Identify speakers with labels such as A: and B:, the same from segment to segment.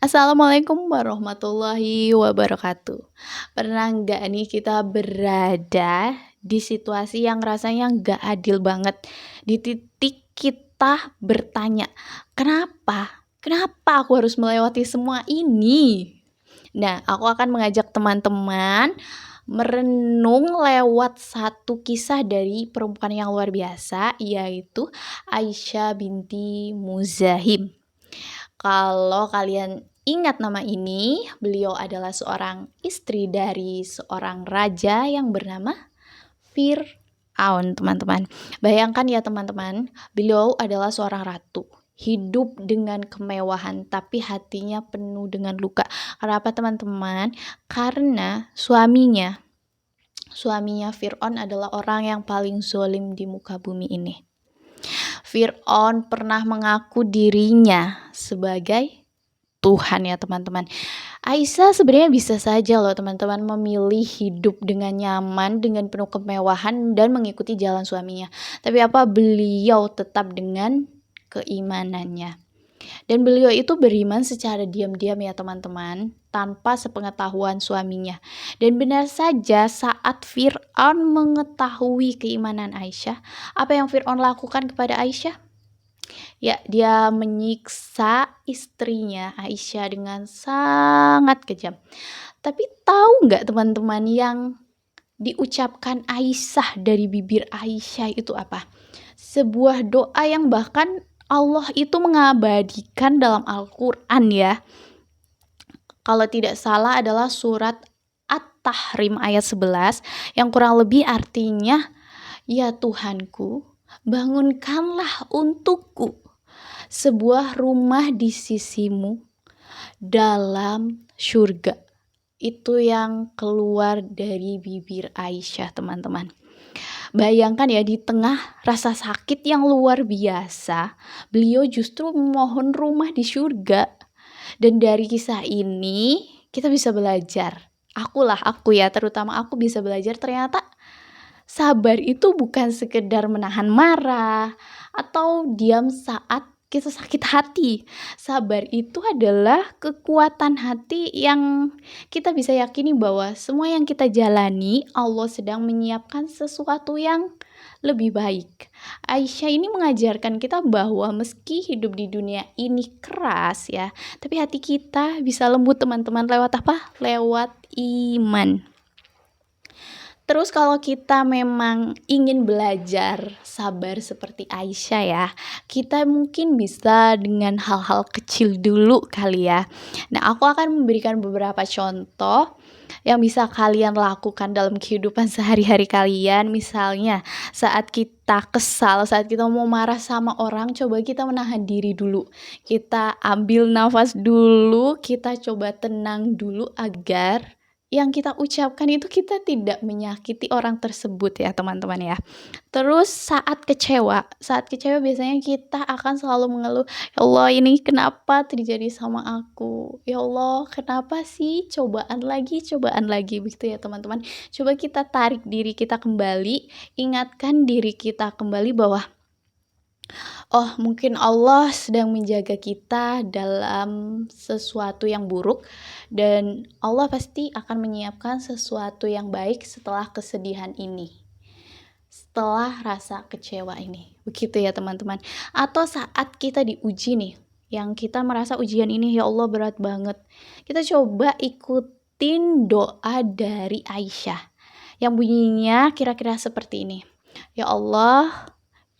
A: Assalamualaikum warahmatullahi wabarakatuh. Pernah nggak nih kita berada di situasi yang rasanya nggak adil banget, di titik kita bertanya, "Kenapa? Kenapa aku harus melewati semua ini?" Nah, aku akan mengajak teman-teman merenung lewat satu kisah dari perempuan yang luar biasa, yaitu Aisyah binti Muzahim. Kalau kalian ingat nama ini, beliau adalah seorang istri dari seorang raja yang bernama Fir'aun, teman-teman. Bayangkan ya teman-teman, beliau adalah seorang ratu, hidup dengan kemewahan, tapi hatinya penuh dengan luka. Kenapa teman-teman? Karena suaminya Fir'aun adalah orang yang paling zolim di muka bumi ini. Fir'aun pernah mengaku dirinya sebagai Tuhan ya teman-teman. Aisyah sebenarnya bisa saja loh teman-teman memilih hidup dengan nyaman, dengan penuh kemewahan dan mengikuti jalan suaminya. Tapi apa beliau tetap dengan keimanannya. Dan beliau itu beriman secara diam-diam ya teman-teman, tanpa sepengetahuan suaminya. Dan benar saja saat Fir'aun mengetahui keimanan Aisyah, apa yang Fir'aun lakukan kepada Aisyah? Ya, dia menyiksa istrinya Aisyah dengan sangat kejam. Tapi tahu nggak teman-teman yang diucapkan Aisyah dari bibir Aisyah itu apa? Sebuah doa yang bahkan Allah itu mengabadikan dalam Al-Quran ya. Kalau tidak salah adalah surat At-Tahrim ayat 11 yang kurang lebih artinya, "Ya Tuhanku, bangunkanlah untukku sebuah rumah di sisimu dalam surga." Itu yang keluar dari bibir Aisyah teman-teman. Bayangkan ya, di tengah rasa sakit yang luar biasa, beliau justru memohon rumah di surga. Dan dari kisah ini kita bisa belajar. Aku ya, terutama aku bisa belajar ternyata sabar itu bukan sekedar menahan marah atau diam saat kita sakit hati. Sabar itu adalah kekuatan hati yang kita bisa yakini bahwa semua yang kita jalani, Allah sedang menyiapkan sesuatu yang lebih baik. Aisyah ini mengajarkan kita bahwa meski hidup di dunia ini keras ya, tapi hati kita bisa lembut teman-teman lewat apa? Lewat iman. Terus kalau kita memang ingin belajar sabar seperti Aisyah ya, kita mungkin bisa dengan hal-hal kecil dulu kali ya. Nah, aku akan memberikan beberapa contoh yang bisa kalian lakukan dalam kehidupan sehari-hari kalian. Misalnya, saat kita kesal, saat kita mau marah sama orang, coba kita menahan diri dulu. Kita ambil nafas dulu, kita coba tenang dulu agar yang kita ucapkan itu kita tidak menyakiti orang tersebut ya teman-teman ya. Terus saat kecewa biasanya kita akan selalu mengeluh, "Ya Allah, ini kenapa terjadi sama aku? Ya Allah, kenapa sih? Cobaan lagi," begitu ya teman-teman. Coba kita tarik diri kita kembali, ingatkan diri kita kembali bahwa oh, mungkin Allah sedang menjaga kita dalam sesuatu yang buruk dan Allah pasti akan menyiapkan sesuatu yang baik setelah kesedihan ini, setelah rasa kecewa ini. Begitu ya teman-teman. Atau saat kita diuji nih, yang kita merasa ujian ini ya Allah berat banget. Kita coba ikutin doa dari Aisyah yang bunyinya kira-kira seperti ini. Ya Allah,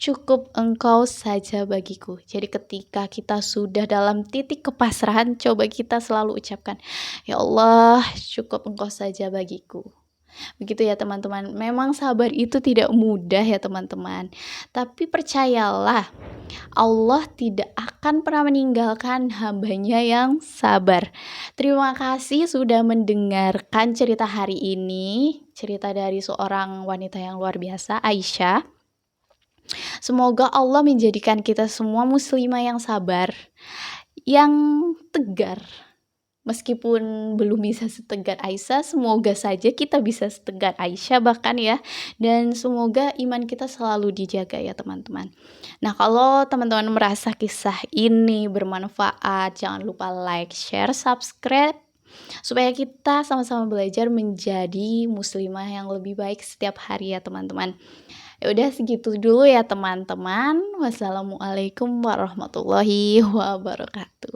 A: cukup Engkau saja bagiku. Jadi ketika kita sudah dalam titik kepasrahan, coba kita selalu ucapkan, "Ya Allah, cukup Engkau saja bagiku." Begitu ya teman-teman. Memang sabar itu tidak mudah ya teman-teman. Tapi percayalah, Allah tidak akan pernah meninggalkan hambanya yang sabar. Terima kasih sudah mendengarkan cerita hari ini. Cerita dari seorang wanita yang luar biasa, Aisyah. Semoga Allah menjadikan kita semua muslimah yang sabar, yang tegar, Meskipun belum bisa setegar Aisyah, semoga saja kita bisa setegar Aisyah bahkan ya. Dan semoga iman kita selalu dijaga ya teman-teman. Nah, kalau teman-teman merasa kisah ini bermanfaat, jangan lupa like, share, subscribe supaya kita sama-sama belajar menjadi muslimah yang lebih baik setiap hari ya teman-teman. Ya udah segitu dulu ya teman-teman. Wassalamualaikum warahmatullahi wabarakatuh.